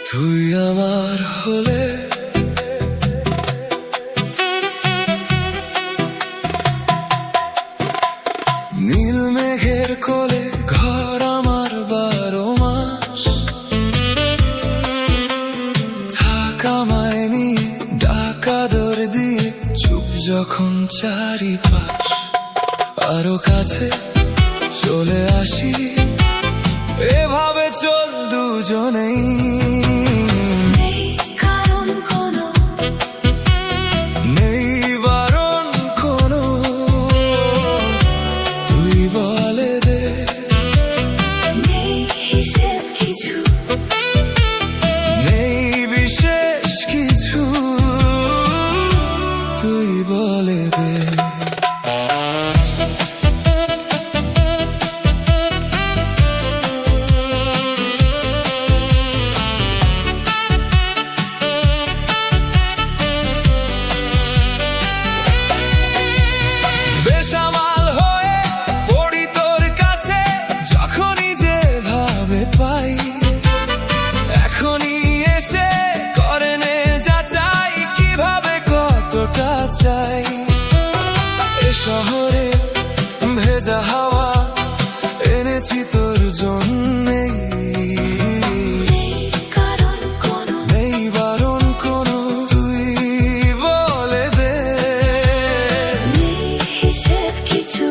তুই আমার হলে নীল মেঘের কোলে ঘর আমার 12 মাস থাকা মায় নিয়ে ডাকা দর দিয়ে চুপ যখন চারিপাশ আরো কাছে চলে আসি এভাবে চল দুজনেই চাই এ শহরে ভেজা হাওয়া এনেছি তোর জন্যে নেই বারণ কোনো তুই বলে দে হিসেব কিছু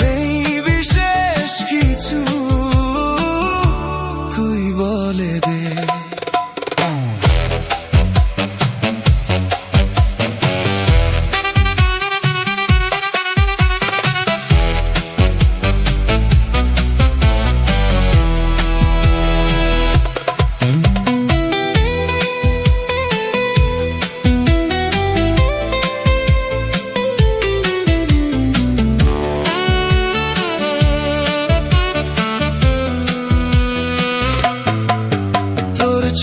নেই বিশেষ কিছু তুই বলে দে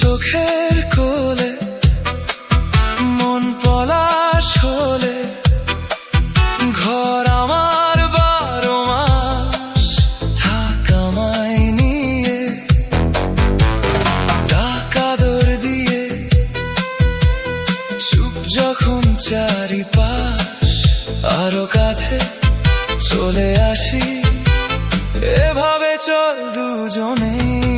চোখের কোলে মন পলাশ হলে ঘর আমার 12 মাস থাকা মায় নিয়ে ডাকা দর দিয়ে চুপ যখন চারিপাশ আরো কাছে চলে আসি এভাবে চল দুজনেই